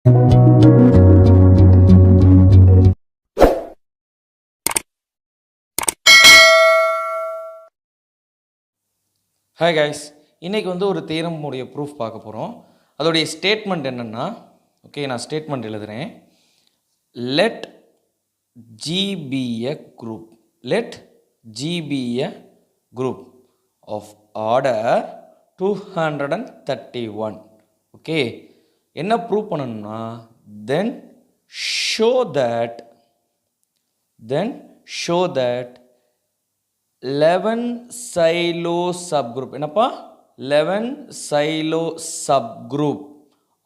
Hi guys, இன்றைக்கி வந்து ஒரு தியரமுடைய ப்ரூஃப் பார்க்க போகிறோம். அதோடைய ஸ்டேட்மெண்ட் என்னென்னா, ஓகே நான் ஸ்டேட்மெண்ட் எழுதுகிறேன். Let G be a group. Let G be a group of order 231. Okay, என்ன ப்ரூவ் பண்ணணும்னா, then show that 11 silo subgroup என்னப்பா 11 silo subgroup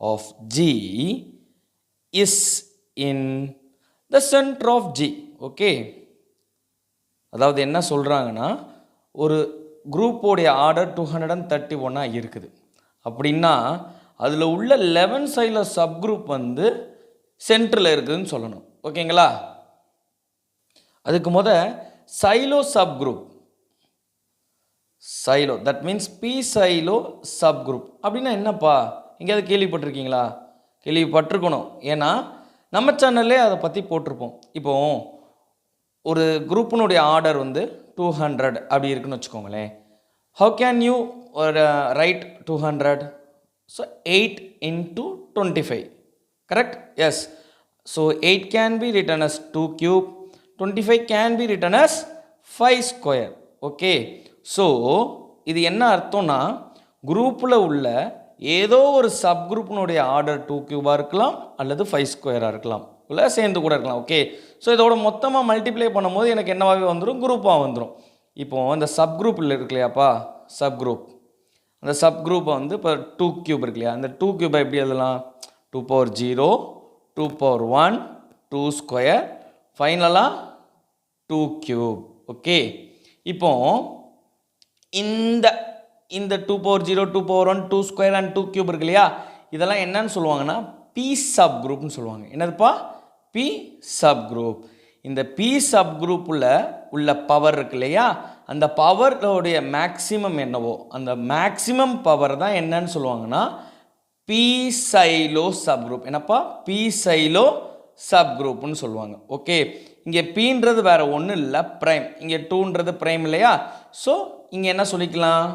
of G is in the center of G. Okay, அதாவது என்ன சொல்கிறாங்கன்னா, ஒரு குரூப்போடைய order 231 இருக்குது அப்படின்னா அதில் உள்ள 11 சைலோ சப்குரூப் வந்து சென்டரில் இருக்குதுன்னு சொல்லணும். ஓகேங்களா? அதுக்கு Sylow subgroup, Sylow that means p Sylow subgroup அப்படின்னா என்னப்பா, எங்கேயாவது கேள்விப்பட்டிருக்கீங்களா? கேள்விப்பட்டிருக்கணும், ஏன்னா நம்ம சேனல்லே அதை பற்றி போட்டிருப்போம். இப்போ ஒரு குரூப்பினுடைய ஆர்டர் வந்து 200 அப்படி இருக்குன்னு வச்சுக்கோங்களேன். How can you right 200? So 8 into 25, correct? Yes. So 8 can be written as 2 cube, 25 can be written as 5 square. Okay, so இது என்ன அர்த்தம்னா, குரூப்பில் உள்ள ஏதோ ஒரு சப் குரூப்பினுடைய ஆர்டர் 2 கியூபாக இருக்கலாம் அல்லது 5 ஸ்கொயராக இருக்கலாம், இல்லை சேர்ந்து கூட இருக்கலாம். ஓகே, ஸோ இதோட மொத்தமாக மல்டிப்ளை பண்ணும்போது எனக்கு என்னவாகவே வந்துடும், குரூப்பாக வந்துடும். இப்போது இந்த சப் குரூப்பில் இருக்கு இல்லையாப்பா, சப் குரூப், அந்த சப் குரூப்பை வந்து இப்போ 2 கியூப் இருக்கு இல்லையா, அந்த 2 கியூபை எப்படி எழுதலாம்? 2 power 0, 2 power 1, 2 ஸ்கொயர், ஃபைனலாக 2 கியூப். ஓகே, இப்போ இந்த 2 power 0, 2 power 1, 2 square and 2 cube இருக்கு இல்லையா, இதெல்லாம் என்னன்னு சொல்லுவாங்கன்னா பி சப் குரூப்னு சொல்லுவாங்க. என்னதுப்பா? P sub group. இந்த பி சப் குரூப்பில் உள்ள பவர் இருக்கு இல்லையா, அந்த பவரோடைய மேக்சிமம் என்னவோ அந்த மேக்சிமம் பவர் தான் என்னன்னு சொல்லுவாங்கன்னா பி சைலோ சப் குரூப். என்னப்பா? பி சைலோ சப் குரூப்னு சொல்லுவாங்க. ஓகே, இங்கே பீன்றது வேறு ஒன்றும் இல்லை, ப்ரைம். இங்கே 2ன்றது ப்ரைம் இல்லையா, ஸோ இங்கே என்ன சொல்லிக்கலாம்?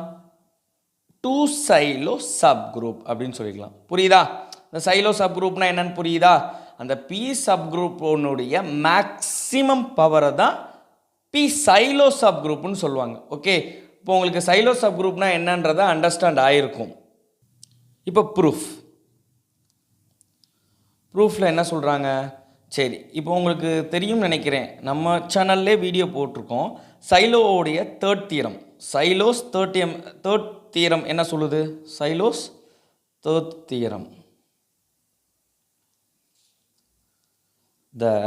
2 சைலோ சப் குரூப் அப்படின்னு சொல்லிக்கலாம். புரியுதா? இந்த சைலோ சப் குரூப்னா என்னன்னு புரியுதா? அந்த பி சப் குரூப்போனுடைய மேக்சிமம் பவரை தான் பி சைலோ சப் குரூப்னு சொல்லுவாங்க. ஓகே, இப்போ உங்களுக்கு சைலோ சப் குரூப்னா என்னன்றதை அண்டர்ஸ்டாண்ட் ஆகிருக்கும். இப்போ ப்ரூஃபில் என்ன சொல்கிறாங்க? சரி, இப்போ உங்களுக்கு தெரியும்னு நினைக்கிறேன், நம்ம சேனல்லே வீடியோ போட்டிருக்கோம். சைலோவுடைய third theorem, Sylow's third theorem என்ன சொல்லுது? Sylow's third theorem, the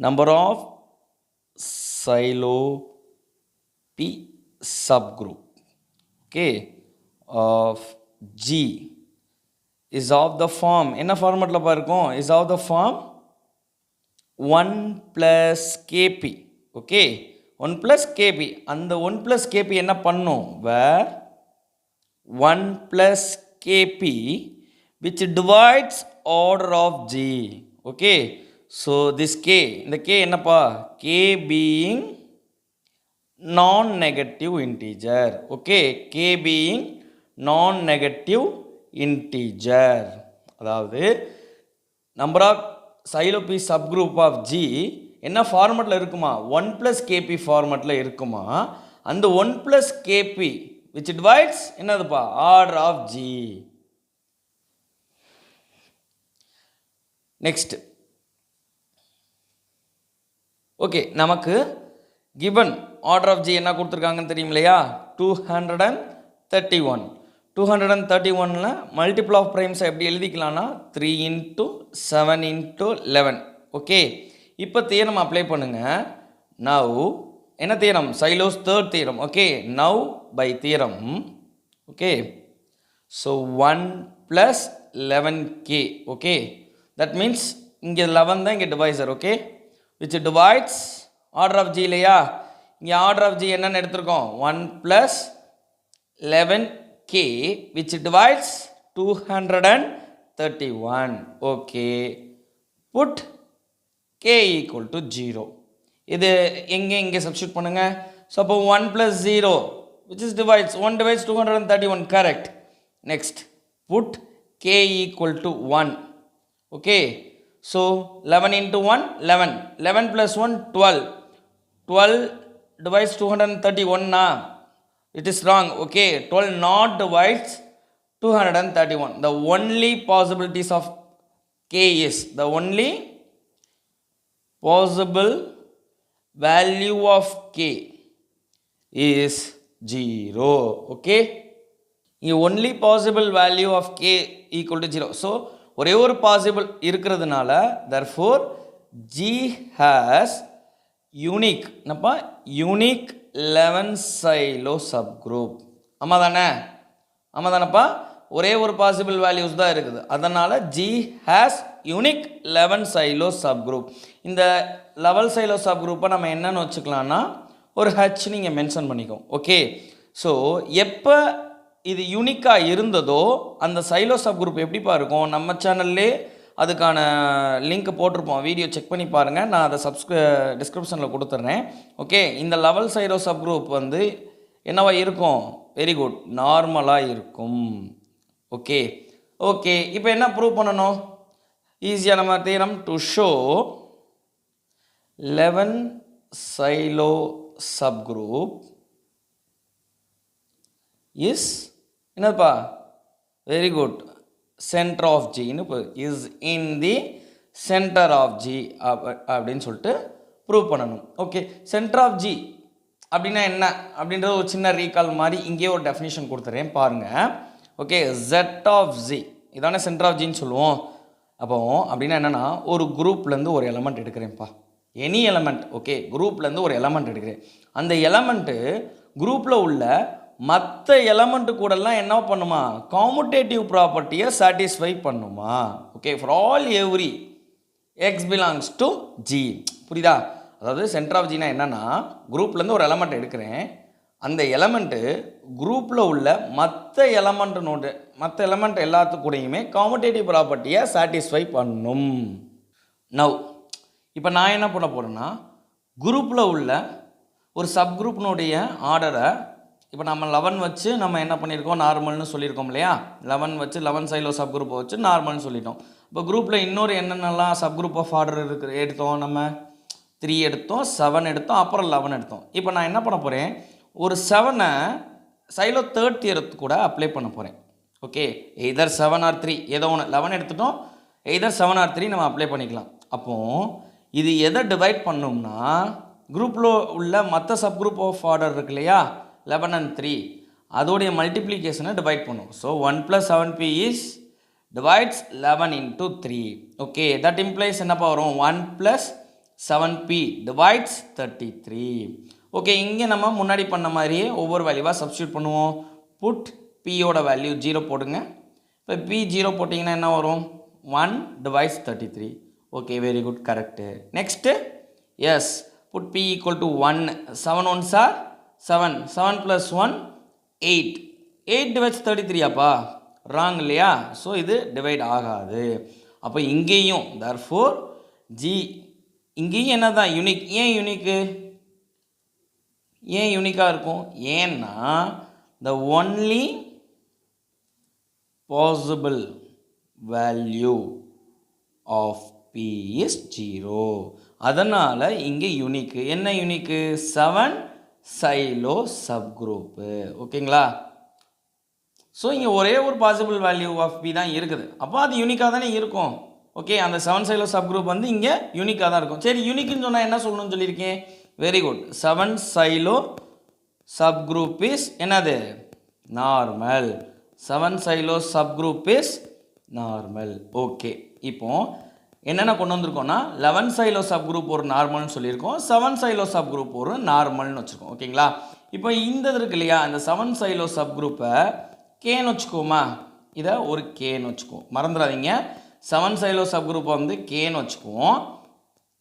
number of silo P subgroup, okay, of G is of the form, என்ன ஃபார்மேட்ல பாருக்கும்? is of the form 1 plus kp. Okay, 1 plus kp. அந்த 1 plus kp என்ன பண்ணும்? where 1 plus kp which divides order of G. okay, so this k, இந்த k என்னப்பா? k being non-negative integer. okay, k being non-negative integer, அதாவது number of Sylow p sub group of G என்ன ஃபார்மேட்டில் இருக்குமா? 1 plus kp ஃபார்மேட்டில் இருக்குமா? அந்த 1 plus kp which divides என்னதுப்பா? order of G. Next, okay, நமக்கு கிவன் ஆர்டர் ஆஃப் ஜி என்ன கொடுத்துருக்காங்கன்னு தெரியும் இல்லையா? 231. 231ல் மல்டிபிள் ஆஃப் ப்ரைம்ஸை எப்படி எழுதிக்கலாம்னா 3 into 7 into 11. ஓகே, இப்போ தியரம் அப்ளை பண்ணுங்கள். நவ் என்ன theorem? Sylow's third theorem. Okay, now by theorem. Okay, so 1 plus 11k. Okay, that means இங்கே 11 தான் இங்கே divisor. Okay, which divides order of G இல்லையா? இங்கே ஆர்டர் ஆஃப் ஜி என்னென்னு எடுத்திருக்கோம்? 1 plus 11k which divides 231. Okay. Put k equal to 0. இது எங்கே substitute பண்ணுங்க. So, அப்போ 1 plus 0, which is divides. 1 divides 231, correct. Next, put k equal to 1. Okay. So, 11 into 1, 11. 11 plus 1, 12. 12 divides 231 na. It is wrong. Okay. 12 not divides 231. The only possibilities of k is, the only possible value of k is 0. Okay. The only possible value of k equal to 0. So, ஒரே ஒரு possible இருக்கிறதுனால therefore G has unique என்னப்பா unique 11 silo subgroup. ஆமாதானப்பா ஒரே ஒரு possible values தான் இருக்குது. அதனால G has unique 11 silo subgroup. இந்த 11 silo subgroup நம்ம என்னன்னு வச்சுக்கலாம்னா ஒரு H நீங்க மென்ஷன் பண்ணிக்கோ. ஓகே. ஸோ எப்போ இது யூனிக்காக இருந்ததோ அந்த சைலோ சப் குரூப் எப்படிப்பா இருக்கும், நம்ம சேனல்லே அதுக்கான லிங்க் போட்டிருப்போம், வீடியோ செக் பண்ணி பாருங்கள், நான் அதை டிஸ்கிரிப்ஷனில் கொடுத்துட்றேன். ஓகே. இந்த லெவல் சைலோ சப் குரூப் வந்து என்னவா இருக்கும், வெரி குட், நார்மலாக இருக்கும். ஓகே. ஓகே. இப்போ என்ன ப்ரூவ் பண்ணணும், ஈஸியாக நம்ம theorem to show 11 Sylow sub group is என்னப்பா, வெரி குட், சென்டர் ஆஃப் ஜின்னு is in the centre of G அப்படின்னு சொல்லிட்டு ப்ரூவ் பண்ணணும். ஓகே. சென்டர் ஆஃப் ஜி அப்படின்னா என்ன அப்படின்றது ஒரு சின்ன ரீகால் மாதிரி இங்கேயே ஒரு டெஃபினிஷன் கொடுத்துறேன் பாருங்கள். ஓகே. ஜெட் ஆஃப் ஜி இதானே சென்டர் ஆஃப் ஜின்னு சொல்லுவோம். அப்போ அப்படின்னா என்னென்னா ஒரு குரூப்லேருந்து ஒரு எலமெண்ட் எடுக்கிறேன்ப்பா, எனி எலமெண்ட். ஓகே. குரூப்லேருந்து ஒரு எலமெண்ட் எடுக்கிறேன், அந்த எலமெண்ட்டு குரூப்பில் உள்ள மற்ற எலமெண்ட்டு கூடலாம் என்ன பண்ணுமா, காமுடேட்டிவ் ப்ராப்பர்ட்டியை சாட்டிஸ்ஃபை பண்ணுமா. Okay. For all every X belongs to G. புரியுதா? அதாவது சென்டர் ஆஃப் ஜினா என்னன்னா குரூப்லேருந்து ஒரு எலமெண்ட் எடுக்கிறேன், அந்த எலமெண்ட்டு குரூப்பில் உள்ள மற்ற எலமெண்ட் எல்லாத்துக்கூடையுமே காமுடேட்டிவ் ப்ராப்பர்ட்டியை சாட்டிஸ்ஃபை பண்ணும். நவ் இப்போ நான் என்ன பண்ண போகிறேன்னா குரூப்பில் உள்ள ஒரு சப் குரூப்னுடைய ஆர்டரை இப்போ நம்ம 11 வச்சு நம்ம என்ன பண்ணியிருக்கோம், நார்மல்னு சொல்லியிருக்கோம் இல்லையா. 11 வச்சு 11 சைலோ சப் குரூப்பை வச்சு நார்மல்னு சொல்லிட்டோம். இப்போ குரூப்பில் இன்னொரு என்னென்னலாம் சப் குரூப் ஆஃப் ஆர்டர் எடுத்தோம், நம்ம 3 எடுத்தோம், 7 எடுத்தோம், அப்புறம் 11 எடுத்தோம். இப்போ நான் என்ன பண்ண போகிறேன், ஒரு 7 சைலோ 30th கூட அப்ளை பண்ண போகிறேன். ஓகே. எய்தர் 7 or 3 ஏதோ ஒன்று, 11 எடுத்துட்டோம், எய்தர் 7 or 3 நம்ம அப்ளை பண்ணிக்கலாம். அப்போது இது எதை டிவைட் பண்ணோம்னா குரூப்பில் உள்ள மற்ற சப் குரூப் ஆஃப் ஆர்டர் இருக்கு இல்லையா, 11 and 3, அதோடைய மல்டிப்ளிகேஷனை டிவைட் பண்ணும். So 1 plus 7p is divides 11 into 3. Okay. That implies என்னப்பா வரும், 1 plus 7p டிவைட்ஸ் 33. ஓகே. இங்கே நம்ம முன்னாடி பண்ண மாதிரியே ஒவ்வொரு வேல்யூவாக சப்ஸ்டியூட் பண்ணுவோம். புட் பியோட வேல்யூ 0 போடுங்க. இப்போ p 0 போட்டிங்கன்னா என்ன வரும், 1 divides 33. Okay. Very good, correct. Next yes, put p equal to 1. 7 ones are 7. 7 plus 1 8. 8 divides 33 அப்பா, ராங் இல்லையா. ஸோ இது டிவைட் ஆகாது. அப்போ இங்கேயும் therefore ஜி இங்கேயும் என்ன தான் யூனிக். ஏன் யூனிக்கு, ஏன் யூனிக்காக இருக்கும், ஏன்னா the only possible value of p is 0. அதனால் இங்கே யூனிக்கு. என்ன யூனிக்கு, 7 சைலோ சப் குரூப்பு. ஓகேங்களா. ஸோ இங்கே ஒரே ஒரு பாசிபிள் வேல்யூ ஆஃப் பி தான் இருக்குது, அப்போ அது யூனிக்காக தானே இருக்கும். ஓகே. அந்த 7 சைலோ சப் குரூப் வந்து இங்கே யூனிக்காக தான் இருக்கும். சரி, யூனிக்குன்னு சொன்னால் என்ன சொல்லணும்னு சொல்லியிருக்கேன், very good, 7 Sylow sub group is என்னது, normal. 7 Sylow sub group is normal. Okay. இப்போ என்னென்ன கொண்டு வந்திருக்கோம்னா 11 சைலோ சப் குரூப் ஒரு நார்மல்னு சொல்லியிருக்கோம், 7 சைலோ சப் குரூப் ஒரு நார்மல்னு வச்சுருக்கோம். ஓகேங்களா. இப்போ இந்த இருக்கு இல்லையா, இந்த 7 சைலோ சப் குரூப்பை கேன்னு வச்சுக்கோமா, இதை ஒரு கேன்னு வச்சுக்குவோம், மறந்துடாதீங்க. 7 சைலோ சப் குரூப்பை வந்து கேன்னு வச்சுக்குவோம்.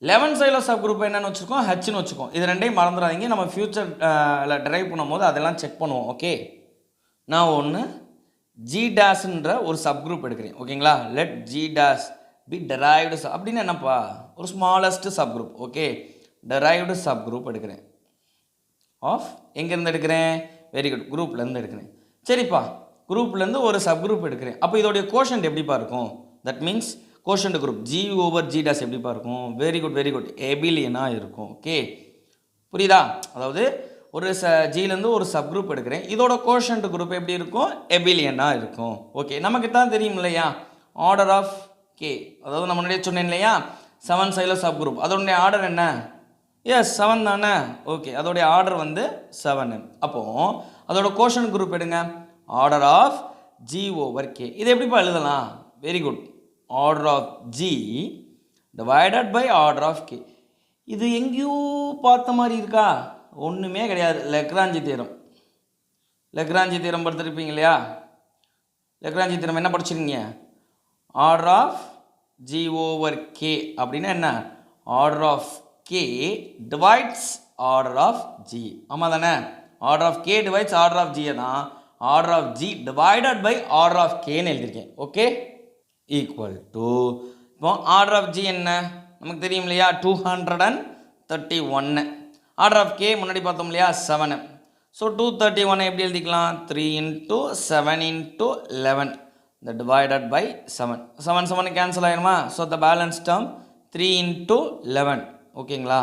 11 சைலோ சப் குரூப்பை என்னென்னு வச்சுருக்கோம், ஹெச்னு வச்சுக்கோம். இது ரெண்டையும் மறந்துடாதீங்க, நம்ம ஃபியூச்சரில் ட்ரைவ் பண்ணும்போது அதெல்லாம் செக் பண்ணுவோம். ஓகே. நான் ஒன்று ஜி டேஷ்ன்ற ஒரு சப்குரூப் எடுக்கிறேன் ஓகேங்களா. Let G dash p derived அப்படின்னு என்னப்பா ஒரு smallest subgroup. Okay, derived subgroup எடுக்கிறேன் ஆஃப் எங்கேருந்து எடுக்கிறேன், வெரி குட், குரூப்லேருந்து எடுக்கிறேன். சரிப்பா, குரூப்லேருந்து ஒரு சப்குரூப் எடுக்கிறேன். அப்போ இதோடைய கோஷன்ட் எப்படிப்பா இருக்கும், that means quotient group G over G dash எப்படிப்பா இருக்கும், வெரி குட் எபிலியனாக இருக்கும். ஓகே, புரியுதா? அதாவது ஒரு ஜிலேருந்து ஒரு சப்குரூப் எடுக்கிறேன், இதோட கோஷன்ட் குரூப் எப்படி இருக்கும், எபிலியனாக இருக்கும். ஓகே, நமக்கு தான் தெரியும் இல்லையா ஆர்டர் ஆஃப் கே, அதாவது நம்ம முன்னாடியே சொன்னேன் இல்லையா 7 சைலோ சப்குரூப், அதோடைய ஆர்டர் என்ன, எஸ் 7 தானே. ஓகே, அதோடைய ஆர்டர் வந்து 7. அப்போது அதோட கோஷன்ட் குரூப் எடுங்க, order of G over K. இது எப்படிப்பா எழுதலாம், very good, order of G divided by order of K. இது எங்கேயோ பார்த்த மாதிரி இருக்கா, ஒன்றுமே கிடையாது. லெக்ராஞ்சி தீரம் படித்திருப்பீங்க இல்லையா. லெக்ராஞ்சி தீரம் என்ன படிச்சிருக்கீங்க, order of G over K அப்படின்னா என்ன, order of K divides order of G. ஆமாம் தானே, order of K divides order of ஜியை தான் order of G divided by order of கேன்னு எழுதியிருக்கேன். ஓகே, ஈக்குவல் டு, இப்போ ஆர்டர் ஆஃப் ஜி என்ன நமக்கு தெரியும் இல்லையா 231. ஆர்டர் ஆஃப் கே முன்னாடி பார்த்தோம் இல்லையா 7. ஸோ 231 எப்படி எழுதிக்கலாம், 3 × 7 × 11 the divided by 7. 7 கேன்சல் ஆயிருமா. So the balance term 3 × 11. ஓகேங்களா.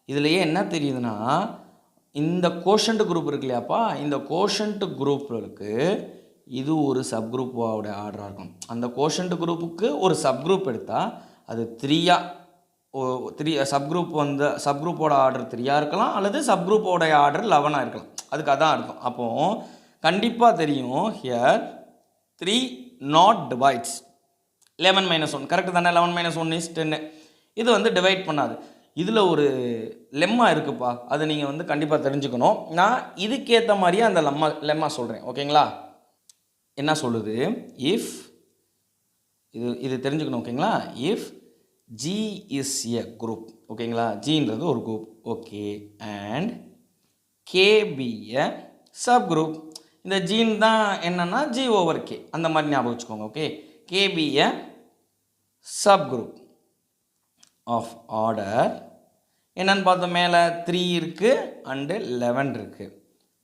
இதுலேயே என்ன தெரியுதுன்னா இந்த கோஷன்ட் குரூப் இருக்கு இல்லையாப்பா, இந்த கோஷன்ட் குரூப்புக்கு இது ஒரு சப்குரூப்போட ஆர்டராக இருக்கும். அந்த கோஷன்ட் குரூப்புக்கு ஒரு சப்குரூப் எடுத்தால் அது 3 சப்குரூப் வந்து சப்குரூப்போட ஆர்டர் 3 இருக்கலாம், அல்லது சப்குரூப்போட ஆர்டர் 11 இருக்கலாம். அதுக்கு அதான் இருக்கும். அப்போது கண்டிப்பாக தெரியும் ஹியர் 3 நாட் டிவைட்ஸ் 11 - 1 கரெக்டு தானே. 11 - 1 is 10. இது வந்து டிவைட் பண்ணாது. இதில் ஒரு லெம்மா இருக்குப்பா, அதை நீங்கள் வந்து கண்டிப்பாக தெரிஞ்சுக்கணும். நான் இதுக்கேற்ற மாதிரியே அந்த லெம்மா சொல்கிறேன். ஓகேங்களா, என்ன சொல்லுது, இஃப் இது தெரிஞ்சுக்கணும். ஓகேங்களா, if G is a group, ஓகேங்களா, ஜின்றது ஒரு group, okay, and K be a sub group. இந்த ஜீன் தான் என்னன்னா ஜி ஓவர் கே, அந்த மாதிரி ஞாபகம் வச்சுக்கோங்க. Okay, K be a sub group of order என்னன்னு பார்த்தோம், மேலே 3 இருக்குது அண்டு 11 இருக்குது.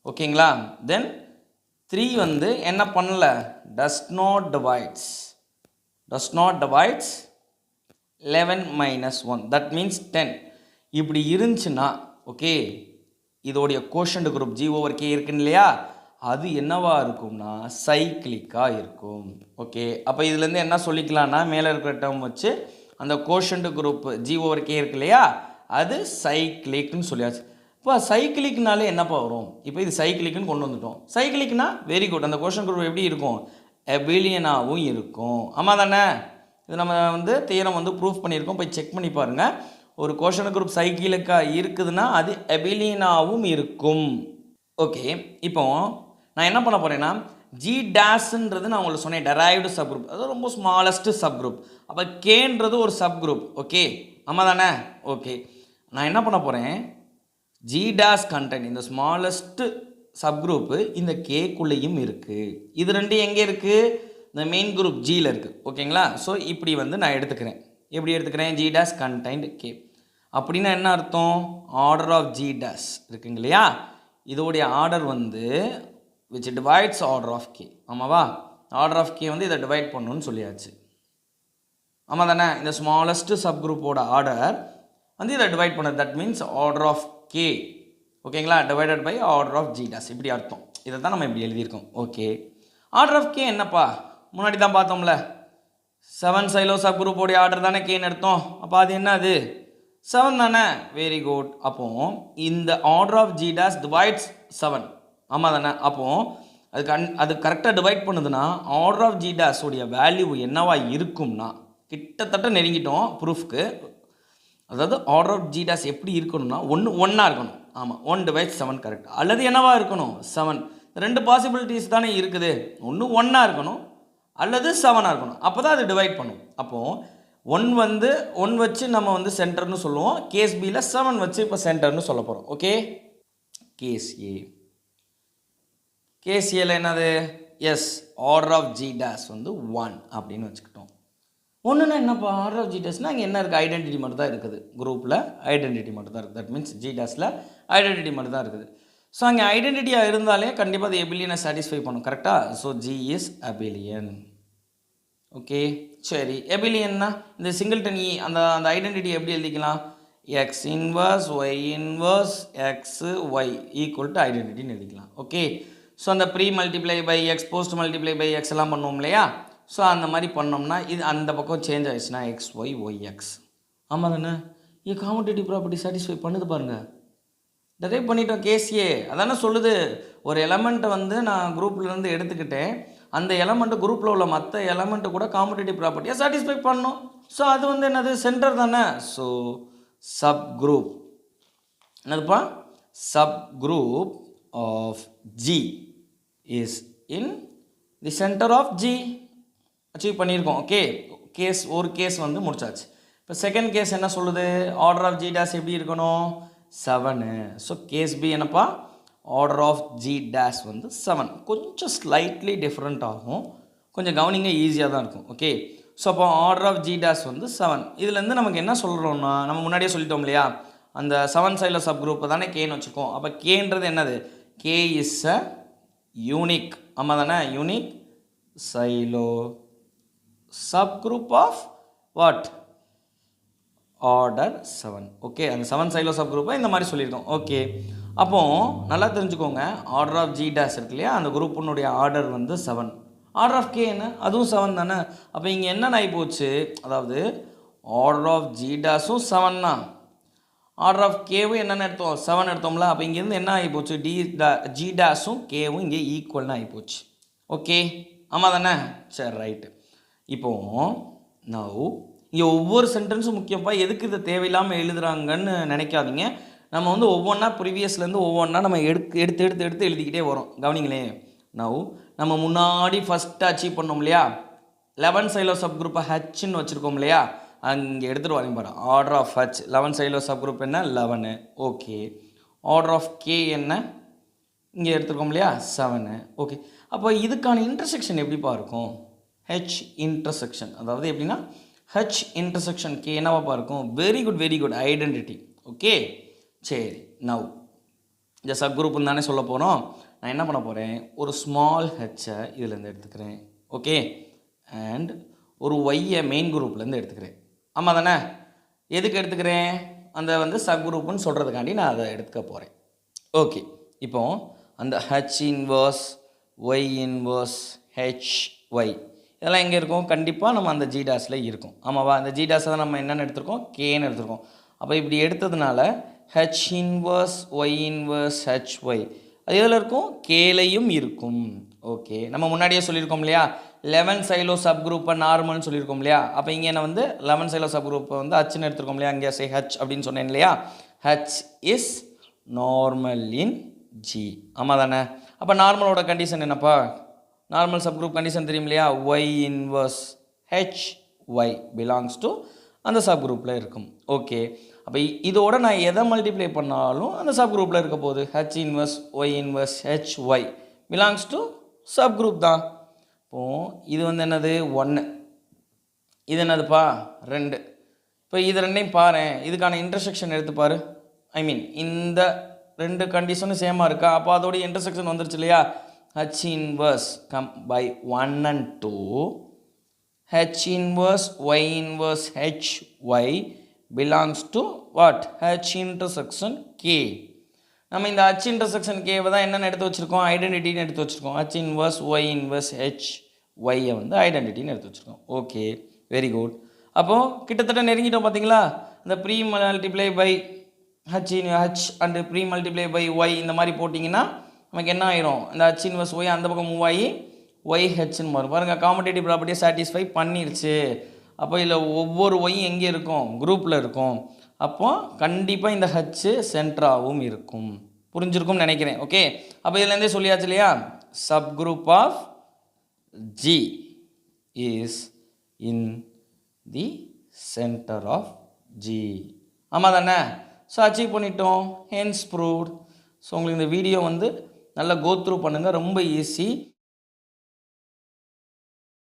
ஓகேங்களா, தென் 3 வந்து என்ன பண்ணல, does not divides 11 - 1 that means 10. இப்படி இருந்துச்சுன்னா ஓகே, இதோடைய quotient group G over K இருக்குன்னு இல்லையா, அது என்னவா இருக்கும்னா சைக்கிளிக்காக இருக்கும். ஓகே, அப்போ இதுலேருந்து என்ன சொல்லிக்கலாம்னா மேலே இருக்கிற டேர்ம் வச்சு அந்த quotient group G over K இருக்கு இல்லையா, அது சைக்கிளிக்னு சொல்லியாச்சு. இப்போ சைக்கிளிக்னாலே என்னப்பா வரும், இப்போ இது சைக்கிளிக்னு கொண்டு வந்துட்டோம். சைக்கிளிக்னா வெரி குட், அந்த கோஷன் குரூப் எப்படி இருக்கும், எபிலியனாகவும் இருக்கும். ஆமாம் தானே, இது நம்ம வந்து தியரம் வந்து ப்ரூஃப் பண்ணியிருக்கோம், போய் செக் பண்ணி பாருங்கள். ஒரு கோஷன் குரூப் சைக்கிளிக்காக இருக்குதுன்னா அது எபிலியனாகவும் இருக்கும். ஓகே, இப்போ நான் என்ன பண்ண போகிறேன்னா ஜி டேஷ்ன்றது நான் உங்களுக்கு சொன்னேன் டெரைவ்டு சப் குரூப், அது ரொம்ப ஸ்மாலஸ்ட் சப் குரூப். அப்போ கேன்றது ஒரு சப் குரூப். ஓகே, ஆமாம் தானே. ஓகே, நான் என்ன பண்ண போகிறேன், ஜி டேஷ் கண்டென்ட் இந்த ஸ்மாலஸ்ட் சப் குரூப்பு இந்த கேக்குள்ளேயும் இருக்குது. இது ரெண்டும் எங்கே இருக்குது, இந்த மெயின் குரூப் ஜியில் இருக்குது. ஓகேங்களா, ஸோ இப்படி வந்து நான் எடுத்துக்கிறேன். எப்படி எடுத்துக்கிறேன், ஜி டேஷ் கண்டென்ட் கே அப்படின்னா என்ன அர்த்தம், ஆர்டர் ஆஃப் ஜி டேஷ் இருக்குங்க இல்லையா, இதோடைய ஆர்டர் வந்து which divides order of K. ஆமாவா, ஆர்டர் ஆஃப் கே வந்து இதை டிவைட் பண்ணணும்னு சொல்லியாச்சு. ஆமாம் தானே, இந்த ஸ்மாலஸ்ட் சப் குரூப்போட ஆர்டர் வந்து இதை டிவைட் பண்ணுது, that means order of K. ஓகேங்களா, divided by order of G dash, இப்படி அர்த்தம். இதை தான் நம்ம இப்படி எழுதியிருக்கோம். ஓகே, ஆர்டர் ஆஃப் கே என்னப்பா, முன்னாடி தான் பார்த்தோம்ல 7 சைலோ சப் குரூப்போடைய ஆர்டர் தானே கேன்னு எடுத்தோம். அப்போ அது என்ன, அது 7 தானே, வெரி குட். அப்போ இந்த order of G dash divides 7. ஆமாம் தானே, அப்போது அது கரெக்டாக டிவைட் பண்ணுதுன்னா ஆர்டர் ஆஃப் ஜி டேஷ் உடைய வேல்யூ என்னவா இருக்கும்னா, கிட்டத்தட்ட நெருங்கிட்டோம் ப்ரூஃப்க்கு. அதாவது ஆர்டர் ஆஃப் ஜி டேஷ் எப்படி இருக்கணும்னா 1 இருக்கணும். ஆமாம், 1 டிவைட்ஸ் 7 கரெக்ட். அல்லது என்னவா இருக்கணும் 7. 2 பாசிபிலிட்டிஸ் தானே இருக்குது, ஒன்று 1 இருக்கணும் அல்லது 7 இருக்கணும். அப்போ தான் அது டிவைட் பண்ணும். அப்போது 1 வந்து 1 வச்சு நம்ம வந்து சென்டர்னு சொல்லுவோம், கேஸ் பியில் 7 வச்சு இப்போ சென்டர்னு சொல்ல போகிறோம். ஓகே, கேஸ் ஏ, கேஸ் ஏல என்னது, yes order of G dash வந்து 1 அப்படின்னு வச்சுக்கிட்டோம். ஒன்றுனா என்னப்பா ஆர்டர் ஆஃப் ஜி டேஸ்னால் அங்கே என்ன இருக்குது, ஐடென்டிட்டி மட்டும் தான் இருக்குது. குரூப்பில் ஐடென்டிட்டி மட்டும் தான் இருக்குது. தட் மீன்ஸ் ஜி டேஸில் ஐடென்டிட்டி மட்டும் தான் இருக்குது. ஸோ அங்கே ஐடென்டிட்டியாக இருந்தாலே கண்டிப்பாக அது எபிலியனை சாட்டிஸ்ஃபை பண்ணும். கரெக்டாக? So G is abelian. Okay, சரி. எபிலியன்னா இந்த சிங்கிள்டன் இ அந்த அந்த ஐடென்டிட்டி எப்படி எழுதிக்கலாம்? X inverse Y inverse X Y equal to ஐடென்டிட்டின்னு எழுதிக்கலாம். ஓகே, ஸோ அந்த pre multiply by X post multiply by X எல்லாம் பண்ணுவோம் இல்லையா? ஸோ அந்த மாதிரி பண்ணோம்னா இது அந்த பக்கம் சேஞ்ச் ஆகிடுச்சுன்னா எக்ஸ் ஒய் ஒய் எக்ஸ். ஆமாம் தானே? இது காமடேட்டிவ் ப்ராப்பர்ட்டி சாட்டிஸ்ஃபை பண்ணுது பாருங்கள். டெரைவ் பண்ணிட்டோம் கேஸியே. அதானே சொல்லுது, ஒரு எலமெண்ட்டை வந்து நான் குரூப்லேருந்து எடுத்துக்கிட்டேன், அந்த எலமெண்ட்டு குரூப்பில் உள்ள மற்ற எலமெண்ட்டு கூட காம்படேட்டிவ் ப்ராப்பர்ட்டியை சாட்டிஸ்ஃபை பண்ணணும். ஸோ அது வந்து என்னது, சென்டர் தானே. ஸோ சப் குரூப் என்னதுப்பா, sub group of G is in the centre of G. Achieve பண்ணியிருக்கோம். ஓகே, கேஸ் ஒரு கேஸ் வந்து முடிச்சாச்சு. இப்போ செகண்ட் கேஸ் என்ன சொல்லுது, ஆர்டர் ஆஃப் ஜி டேஸ் எப்படி இருக்கணும், 7. ஸோ கேஸ் பி என்னப்பா, ஆர்டர் ஆஃப் ஜி டேஸ் வந்து 7. கொஞ்சம் ஸ்லைட்லி டிஃப்ரெண்ட் ஆகும், கொஞ்சம் கவனிங்க, ஈஸியாக தான் இருக்கும். ஓகே, ஸோ அப்போ ஆர்டர் ஆஃப் ஜி டேஸ் வந்து 7. இதுலேருந்து நமக்கு என்ன சொல்கிறோம்னா, நம்ம முன்னாடியே சொல்லிட்டோம் இல்லையா, அந்த 7 சைடில் சப் குரூப்பை தானே கேன்னு வச்சுக்கோம். அப்போ கேன்றது என்னது, கே இஸ் அ யூனிக். ஆமாம் தானே, unique Xylo subgroup of what, order 7. Okay, அந்த 7 சைலோ சப் குரூப்பை இந்த மாதிரி சொல்லியிருக்கோம். ஓகே, அப்போது நல்லா தெரிஞ்சுக்கோங்க, ஆர்டர் ஆஃப் ஜி டேஸ் இருக்கு இல்லையா, அந்த குரூப்பினுடைய ஆர்டர் வந்து 7. ஆர்டர் ஆஃப் கே என்ன, அதுவும் 7 தானே. அப்போ இங்கே என்னென்ன ஆகி போச்சு, அதாவது ஆர்டர் ஆஃப் ஜி டேஸும் 7 தான், ஆர்டர் ஆஃப் கேவும் என்னென்ன எடுத்தோம், 7 எடுத்தோம்ல. அப்போ இங்கேருந்து என்ன ஆகி போச்சு, ஜி டேஸும் கேவும் இங்கே ஈக்குவல்னு ஆகி போச்சு. ஓகே, ஆமாம் தானே, சரி ரைட்டு. இப்போது நவ் இங்கே ஒவ்வொரு சென்டென்ஸும் முக்கியப்பா, எதுக்கு இதை தேவையில்லாமல் எழுதுகிறாங்கன்னு நினைக்காதீங்க. நம்ம வந்து ஒவ்வொன்றா ப்ரீவியஸ்லேருந்து ஒவ்வொன்றா நம்ம எடுத்து எழுதிக்கிட்டே வரோம். கவனிங்களே, நவ் நம்ம முன்னாடி ஃபஸ்ட்டு அச்சீவ் பண்ணோம் இல்லையா, 11 சைலோ சப் குரூப்பை ஹச்ன்னு வச்சுருக்கோம் இல்லையா, அங்கே எடுத்துகிட்டு வரேன் பாரு. Order of H 11 Sylow sub group என்ன, 11. ஓகே, ஆர்டர் ஆஃப் கே என்ன, இங்கே எடுத்துருக்கோம் இல்லையா, 7. ஓகே, அப்போ இதுக்கான இன்டர்செக்ஷன் எப்படிப்பா இருக்கும், ஹெச் இன்டர்செக்ஷன். அதாவது எப்படின்னா ஹெச் இன்டர்செக்ஷன் கே என்னவாப்பா இருக்கும், வெரி குட் ஐடென்டிட்டி. ஓகே, சரி. நவ் இந்த சப் குரூப்னு தானே சொல்ல போகிறோம். நான் என்ன பண்ண போகிறேன், ஒரு ஸ்மால் ஹெச்சை இதுலேருந்து எடுத்துக்கிறேன். ஓகே, அண்ட் ஒரு ஒய்யை மெயின் குரூப்லேருந்து எடுத்துக்கிறேன். ஆமாம் தானே, எதுக்கு எடுத்துக்கிறேன், அந்த வந்து சப் குரூப்புன்னு சொல்கிறதுக்காண்டி நான் அதை எடுத்துக்க போகிறேன். ஓகே, இப்போ அந்த h inverse Y inverse h y இதெல்லாம் எங்கே இருக்கும், கண்டிப்பாக நம்ம அந்த ஜி டேஸில் இருக்கும். ஆமாவா, அந்த ஜி டேஸை தான் நம்ம என்னென்னு எடுத்துருக்கோம், கேன்னு எடுத்துருக்கோம். அப்போ இப்படி எடுத்ததுனால h inverse Y inverse h y அது எதில் இருக்கும், கேலையும் இருக்கும். ஓகே, நம்ம முன்னாடியே சொல்லியிருக்கோம் இல்லையா, 11 சைலோ சப் குரூப்பை நார்மல்னு சொல்லியிருக்கோம் இல்லையா. அப்போ இங்கே என்ன வந்து 11 சைலோ சப் குரூப்பை வந்து ஹச்ன்னு எடுத்துருக்கோம் இல்லையா, இங்கே சே ஹச் அப்படின்னு சொன்னேன் இல்லையா, H is normal in G. ஆமாம் தானே. அப்போ நார்மலோட கண்டிஷன் என்னப்பா, நார்மல் சப் குரூப் கண்டிஷன் தெரியும் இல்லையா, y inverse h y belongs to அந்த சப் குரூப்பில் இருக்கும். ஓகே, அப்போ இதோட நான் எதை மல்டிப்ளை பண்ணாலும் அந்த சப் குரூப்பில் இருக்க போகுது, h inverse Y inverse h y belongs to subgroup தான். இப்போது இது வந்து என்னது 1, இது என்னதுப்பா 2. இப்போ இது ரெண்டையும் பாரு, இதுக்கான இன்டர்செக்ஷன் எடுத்து பாரு. ஐ மீன் இந்த 2 கண்டிஷனும் சேமாக இருக்கா, அப்போ அதோடைய இன்டர்செக்ஷன் வந்துருச்சு இல்லையா. H inverse come by 1 and 2, H inverse Y inverse H Y belongs to what, H intersection K. நம்ம இந்த H intersection K தான் என்னென்னு எடுத்து வச்சுருக்கோம், ஐடென்டிட்டின்னு எடுத்து வச்சுருக்கோம். H inverse Y inverse H Y வந்து ஐடென்டிட்டின்னு எடுத்து வச்சுருக்கோம். Okay, very good. அப்போது கிட்டத்தட்ட நெருங்கிட்டோம் பார்த்தீங்களா. இந்த pre multiply by h and pre multiply by y இந்த மாதிரி போட்டிங்கன்னா நமக்கு என்ன ஆயிரும், இந்த ஹச் இன்வர்ஸ் ஒய் அந்த பக்கம் மூவ் ஆகி ஒய் ஹெச்ன்னு மாறும். பாருங்கள், காம்படேட்டிவ் ப்ராப்பர்ட்டியை சாட்டிஸ்ஃபை பண்ணிருச்சு. அப்போ இதில் ஒவ்வொரு ஒய்யும் எங்கே இருக்கும், குரூப்பில் இருக்கும். அப்போ கண்டிப்பாக இந்த ஹச்சு சென்ட்ராகவும் இருக்கும். புரிஞ்சிருக்கும்னு நினைக்கிறேன். ஓகே, அப்போ இதுலேருந்தே சொல்லியாச்சு இல்லையா, sub group of G is in the centre of G. ஆமாம் தானே. ஸோ அச்சீவ் பண்ணிட்டோம், ஹென்ஸ் ப்ரூவ்ட். ஸோ உங்களுக்கு இந்த வீடியோ வந்து நல்லா கோ த்ரூ பண்ணுங்கள், ரொம்ப ஈஸி.